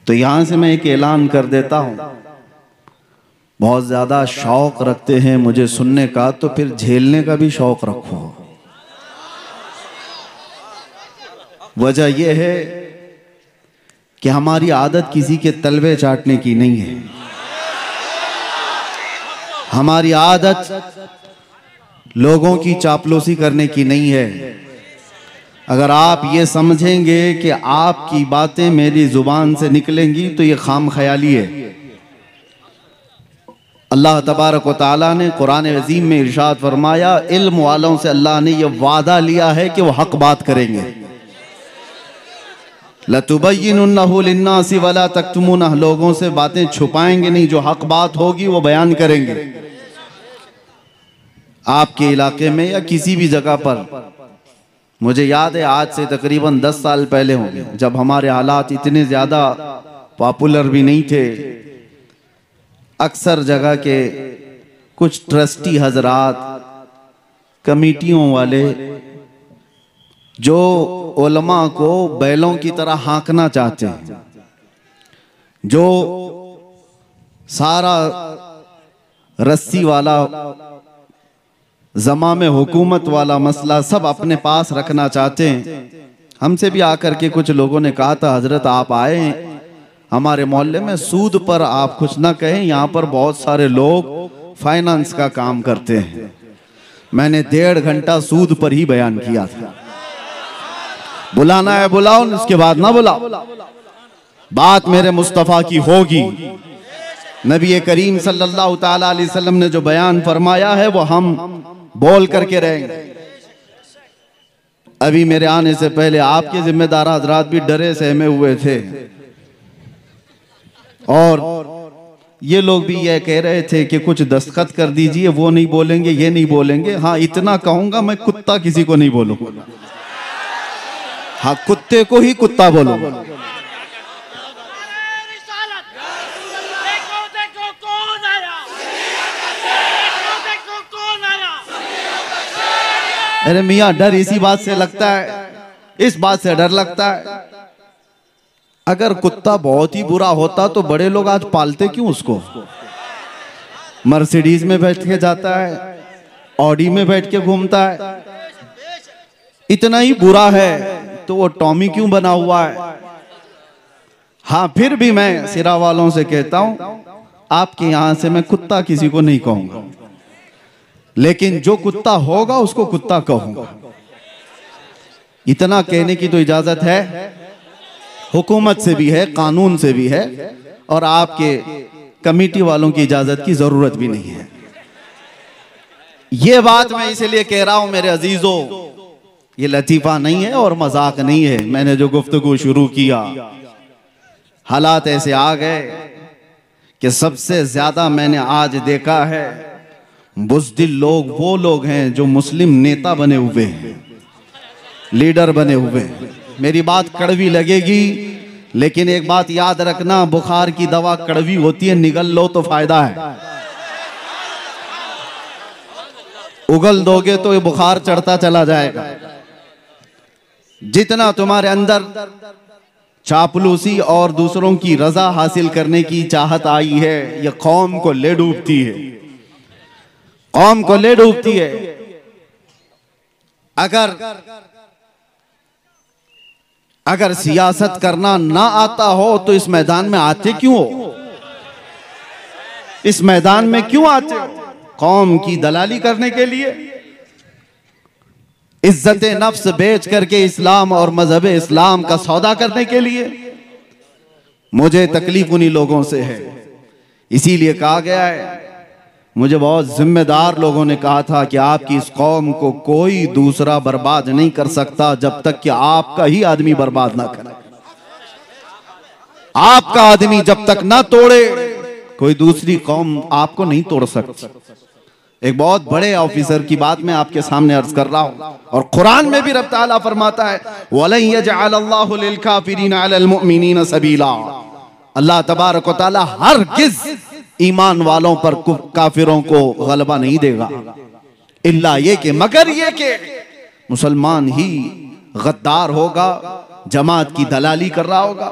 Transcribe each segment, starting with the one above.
तो यहां से मैं एक ऐलान कर देता हूं, बहुत ज्यादा शौक रखते हैं मुझे सुनने का, तो फिर झेलने का भी शौक रखो। वजह यह है कि हमारी आदत किसी के तलवे चाटने की नहीं है। हमारी आदत लोगों की चापलूसी करने की नहीं है। अगर आप ये समझेंगे कि आपकी बातें मेरी जुबान से निकलेंगी तो ये खाम ख्याली है। अल्लाह तबारक व तआला ने कुरान अज़ीम में इरशाद फरमाया, इल्म वालों से अल्लाह ने यह वादा लिया है कि वो हक बात करेंगे। लतुबय्यिनुन्नहु लिन्नासि वला तक्तुमूनह, लोगों से बातें छुपाएंगे नहीं, जो हक बात होगी वो बयान करेंगे। आपके इलाके में या किसी भी जगह पर, मुझे याद है आज से तकरीबन 10 साल पहले होंगे, जब हमारे हालात इतने ज्यादा पॉपुलर भी नहीं थे, अक्सर जगह के कुछ ट्रस्टी हजरात, कमेटियों वाले, जो उलमा को बैलों की तरह हाँकना चाहते हैं, जो सारा रस्सी वाला जमा में हुकूमत वाला मसला सब अपने पास रखना चाहते हैं। हमसे भी आकर के कुछ लोगों ने कहा था, हजरत आप आए हमारे मोहल्ले में, सूद पर आप कुछ ना कहें, यहाँ पर बहुत सारे लोग फाइनेंस का काम करते हैं। मैंने 1.5 घंटा सूद पर ही बयान किया था। बुलाना है बुलाओ, उसके बाद ना बुलाओ। बात मेरे मुस्तफ़ा की होगी। नबी करीम सल्लल्लाहु ताला अलैहि वसल्लम ने जो बयान फरमाया है वो हम बोल करके रहेंगे। अभी मेरे आने से पहले आपके जिम्मेदार हजरात भी डरे सहमे हुए थे, और ये लोग भी ये कह रहे थे कि कुछ दस्तखत कर दीजिए, वो नहीं बोलेंगे, ये नहीं बोलेंगे। हाँ, इतना कहूंगा, मैं कुत्ता किसी को नहीं बोलूंगा। हाँ, कुत्ते को ही कुत्ता बोलूंगा। अरे मियाँ, डर इसी बात से लगता है, इस बात से डर लगता है। अगर कुत्ता बहुत ही बुरा होता तो बड़े लोग आज पालते क्यों उसको? मर्सिडीज में बैठ के जाता है, ऑडी में बैठ के घूमता है। इतना ही बुरा है तो वो टॉमी क्यों बना हुआ है? हाँ, फिर भी मैं सिरा वालों से कहता हूं, आपके यहां से मैं कुत्ता किसी को नहीं कहूंगा, लेकिन जो कुत्ता होगा उसको कुत्ता कहूंगा। इतना कहने की तो इजाजत है, हुकूमत से भी है, कानून से भी है, और आपके कमेटी वालों की इजाजत की जरूरत भी नहीं है। ये बात मैं इसलिए कह रहा हूं मेरे अजीजों, ये लतीफा नहीं है और मजाक नहीं है। मैंने जो गुफ्तगू शुरू किया, हालात ऐसे आ गए कि सबसे ज्यादा मैंने आज देखा है बुज़दिल लोग वो लोग हैं जो मुस्लिम नेता बने हुए हैं, लीडर बने हुए हैं। मेरी बात कड़वी लगेगी, लेकिन एक बात याद रखना, बुखार की दवा कड़वी होती है, निगल लो तो फायदा है। उगल दोगे तो ये बुखार चढ़ता चला जाएगा। जितना तुम्हारे अंदर चापलूसी और दूसरों की रजा हासिल करने की चाहत आई है, यह कौम को ले डूबती है, कौम को ले डूबती है। अगर सियासत करना ना आता हो तो इस मैदान में आते क्यों हो? इस मैदान में क्यों आते हो? कौम की दलाली करने के लिए, इज्जत नफ्स बेच करके इस्लाम और मजहब इस्लाम का सौदा करने के लिए। मुझे तकलीफ उन्हीं लोगों से है, इसीलिए कहा गया है, मुझे बहुत जिम्मेदार लोगों ने कहा था कि आपकी इस कौम को कोई दूसरा बर्बाद नहीं कर सकता जब तक कि आपका ही आदमी बर्बाद ना करे। आपका आदमी जब तक ना तोड़े, कोई दूसरी कौम आपको नहीं तोड़ सकती। एक बहुत बड़े ऑफिसर की बात मैं आपके सामने अर्ज कर रहा हूं, और कुरान में भी रब ताला फरमाता है, वलन यजअलल्लाहु लिलकाफिरीन अलल मुमिनीन सबीला। अल्लाह तबारक व तआला हरगिज़ ईमान वालों पर काफिरों को गलबा नहीं देगा, इल्ला ये कि, मगर ये कि मुसलमान ही गद्दार होगा, जमात की दलाली कर रहा होगा,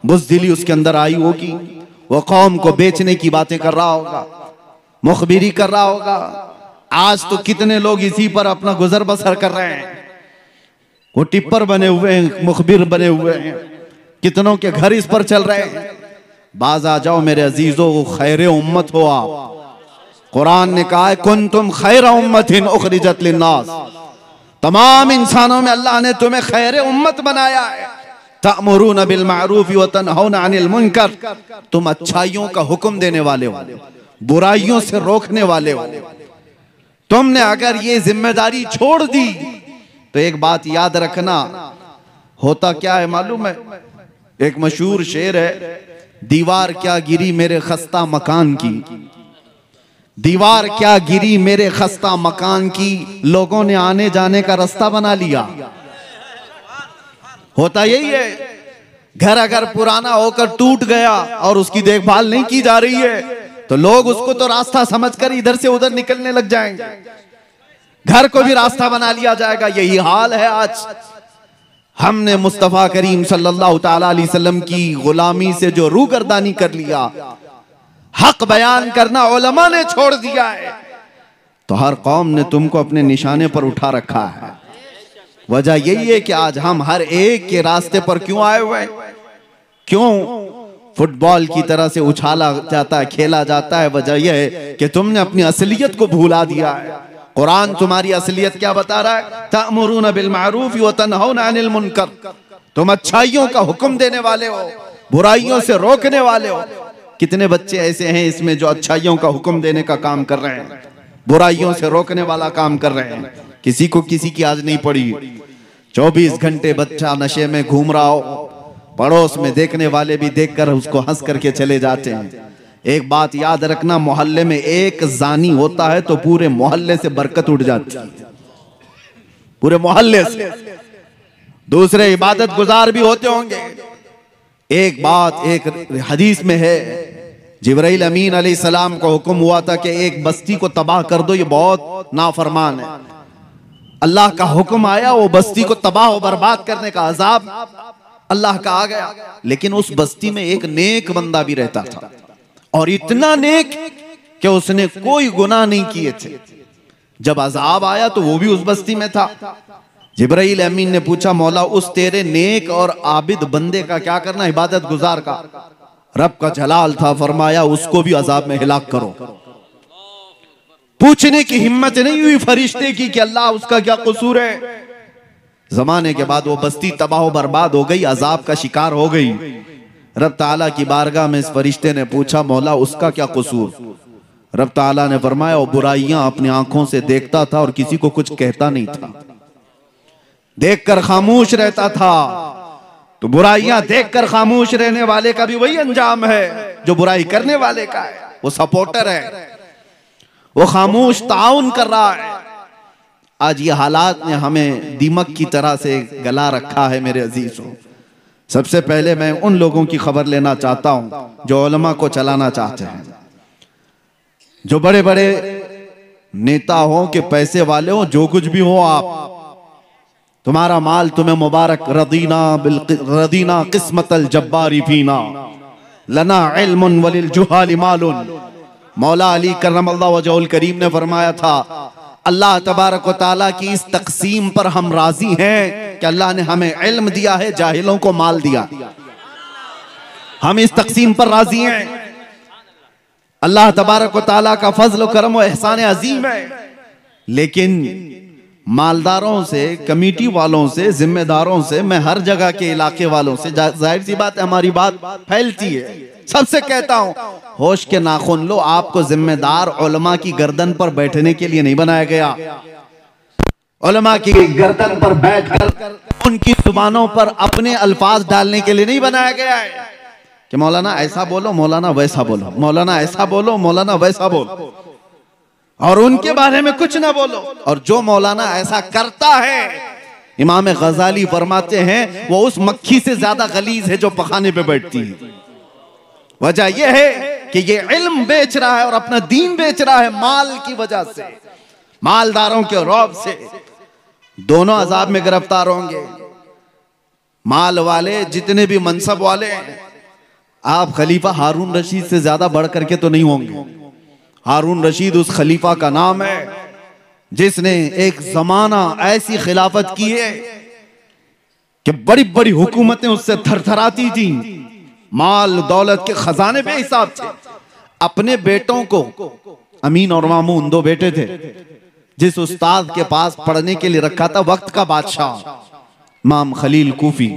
बुज़दिली उसके अंदर आई होगी, वो कौम को बेचने की बातें कर रहा होगा, मुखबिरी कर रहा होगा। आज तो कितने लोग इसी पर अपना गुजर बसर कर रहे हैं, वो टिप्पर बने हुए हैं, मुखबिर बने हुए हैं, कितनों के घर इस पर चल रहे हैं। बाज आ जाओ मेरे अजीजों, खैर उम्मत हो आप। कुरान ने कहा है कुंतुम खैर उम्मतिन उखरिजत लिन्नास, तमाम इंसानों में अल्लाह ने तुम्हें खैर उम्मत बनाया है। तअमुरून बिल मारूफ व तनहौना अनिल मुनकर, तुम अच्छाइयों का हुक्म देने वाले हो, बुराइयों से रोकने वाले हो। तुमने अगर ये जिम्मेदारी छोड़ दी तो एक बात याद रखना, होता क्या है मालूम है? एक मशहूर शेर है, दीवार क्या गिरी मेरे खस्ता मकान की, दीवार क्या गिरी मेरे खस्ता मकान की, लोगों ने आने जाने का रास्ता बना लिया। होता यही है, घर अगर पुराना होकर टूट गया और उसकी देखभाल नहीं की जा रही है तो लोग उसको तो रास्ता समझकर इधर से उधर निकलने लग जाएंगे, घर को भी रास्ता बना लिया जाएगा। यही हाल है आज। हमने मुस्तफा करीम सल्लल्लाहु ताला अलैहि वसल्लम की गुलामी से जो रूगर्दानी कर लिया, हक बयान करना उलमा ने छोड़ दिया है, तो हर कौम ने तुमको अपने निशाने पर उठा रखा है। वजह यही है कि आज हम हर एक के रास्ते पर क्यों आए हुए हैं? क्यों फुटबॉल की तरह से उछाला जाता है, खेला जाता है? वजह यह है कि तुमने अपनी असलियत को भूला दिया है। कुरान तुम्हारी असलियत क्या बता रहा है? तअमुरून बिल मारूफ व तनहौना अनिल मुनकर, तुम अच्छाइयों का हुक्म देने वाले हो, बुराइयों से रोकने वाले हो। कितने बच्चे ऐसे हैं इसमें जो अच्छाइयों का हुक्म देने का काम कर रहे हैं, बुराइयों से रोकने वाला काम कर रहे हैं। किसी को किसी की आज नहीं पड़ी। 24 घंटे बच्चा नशे में घूम रहा हो, पड़ोस में देखने वाले भी देखकर उसको हंस करके चले जाते हैं। एक बात याद रखना, मोहल्ले में एक जानी होता है तो पूरे मोहल्ले से बरकत उठ जाती है, पूरे मोहल्ले से। दूसरे इबादत गुजार भी होते होंगे। एक बात एक हदीस में है, जिब्राइल अमीन अलैहिस्सलाम को हुक्म हुआ था कि एक बस्ती को तबाह कर दो, ये बहुत नाफरमान है। अल्लाह का हुक्म आया, वो बस्ती को तबाह और बर्बाद करने का अजाब अल्लाह का आ गया। लेकिन उस बस्ती में एक नेक बंदा भी रहता था, और इतना नेक कि उसने कोई गुनाह नहीं किए थे। जब अजाब आया तो वो भी उस बस्ती में था। जिब्राइल अमीन ने पूछा, मौला उस तेरे नेक और आबिद बंदे का क्या करना, इबादत गुजार का? रब का जलाल था, फरमाया उसको भी अजाब में हिलाक करो। पूछने की हिम्मत नहीं हुई फरिश्ते की कि अल्लाह उसका क्या कसूर है। जमाने के बाद वो बस्ती तबाह बर्बाद हो गई, अजाब का शिकार हो गई। रब ताला की बारगाह में इस फरिश्ते ने पूछा, मौला उसका क्या कसूर? रब ताला ने फरमाया, वो बुराइयां अपनी आंखों से देखता था और किसी को कुछ कहता नहीं था, देखकर खामोश रहता था। तो बुराइयां देखकर खामोश रहने वाले का भी वही अंजाम है जो बुराई करने वाले का है। वो सपोर्टर है, वो खामोश ताउन कर रहा है। आज ये हालात ने हमें दीमक की तरह से गला रखा है। मेरे अजीजों, सबसे पहले मैं उन लोगों की खबर लेना चाहता हूं जो उलमा को चलाना चाहते हैं, जो बड़े बड़े नेता हो कि पैसे वाले हो, जो कुछ भी हो आप, तुम्हारा माल तुम्हें मुबारक। रदीना किस्मतल जब्बारी फीना लना इल्मुन वलिल जुहाली मालुन। मौला अली करमल्लाहु वजहुल करीम ने फरमाया था, अल्लाह तबारक व तआला की इस तकसीम पर हम राजी हैं कि अल्लाह ने हमें इल्म दिया है, जाहिलों को माल दिया। हम इस तकसीम पर राजी हैं। अल्लाह तबारक व तआला का फजल करम व एहसान अजीम है। लेकिन मालदारों से, कमेटी वालों से, जिम्मेदारों से, मैं हर जगह के इलाके वालों से, जाहिर सी बात है हमारी बात फैलती है, सबसे कहता हूं, होश के नाखून लो। आपको जिम्मेदार उलमा की गर्दन पर बैठने के लिए नहीं बनाया गया। उलमा की गर्दन पर बैठकर उनकी जुबानों पर अपने अल्फाज डालने के लिए नहीं बनाया गया है कि मौलाना ऐसा बोलो, मौलाना वैसा बोलो, मौलाना ऐसा बोलो, मौलाना वैसा बोलो, और उनके बारे में कुछ ना बोलो। और जो मौलाना ऐसा करता है, इमाम गजाली फरमाते हैं, वो उस मक्खी से ज्यादा गलीज है जो पखाने पे बैठती है। वजह यह है कि ये इल्म बेच रहा है और अपना दीन बेच रहा है माल की वजह से, मालदारों के रौब से। दोनों अजाब में गिरफ्तार होंगे। माल वाले, जितने भी मनसब वाले, आप खलीफा हारून रशीद से ज्यादा बढ़ करके तो नहीं होंगे। हारून रशीद उस खलीफा का नाम है जिसने एक जमाना ऐसी खिलाफत की है कि बड़ी बड़ी हुकूमतें उससे थरथराती थी, माल दौलत के खजाने पे हिसाब थे। अपने बेटों को, अमीन और मामून दो बेटे थे, जिस उस्ताद के पास पढ़ने के लिए रखा था वक्त का बादशाह इमाम खलील कूफी,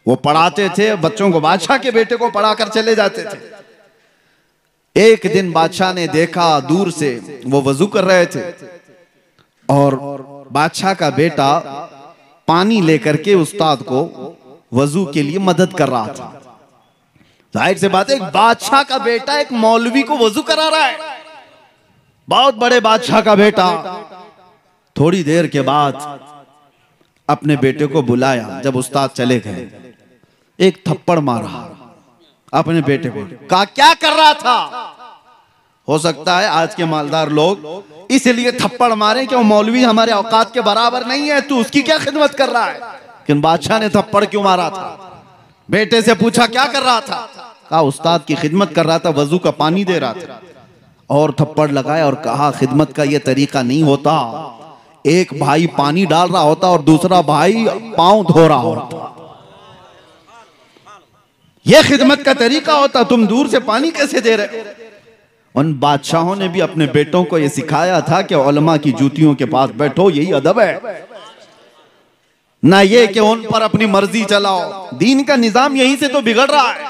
वो पढ़ाते थे बच्चों को, बादशाह के बेटे को पढ़ाकर चले जाते थे। एक दिन बादशाह ने देखा दूर से, वो वजू कर रहे थे और बादशाह का बेटा पानी लेकर के उस्ताद को वजू के लिए मदद कर रहा था। जाहिर सी बात है, एक बादशाह का बेटा एक मौलवी को वजू करा रहा है, बहुत बड़े बादशाह का बेटा। थोड़ी देर के बाद अपने बेटे को बुलाया, जब उस्ताद चले गए एक थप्पड़ मारा अपने बेटे को, कहा क्या कर रहा था। हो सकता है आज के मालदार लोग इसलिए थप्पड़ मारे कि वो मौलवी हमारे औकात के बराबर नहीं है, तू उसकी क्या खिदमत कर रहा है। लेकिन बादशाह ने थप्पड़ क्यों मारा था? बेटे से पूछा क्या कर रहा था, कहा उस्ताद की खिदमत कर रहा था, वजू का पानी दे रहा था। और थप्पड़ लगाया और कहा खिदमत का यह तरीका नहीं होता, एक भाई पानी डाल रहा होता और दूसरा भाई पांव धो रहा होता, यह खिदमत का तरीका होता, तुम दूर से पानी कैसे दे रहे हो। उन बादशाहों ने भी अपने बेटों को यह सिखाया था कि उलमा की जूतियों के पास बैठो, यही अदब है, ना ये कि उन पर अपनी मर्जी चलाओ। दीन का निजाम यहीं से तो बिगड़ रहा है।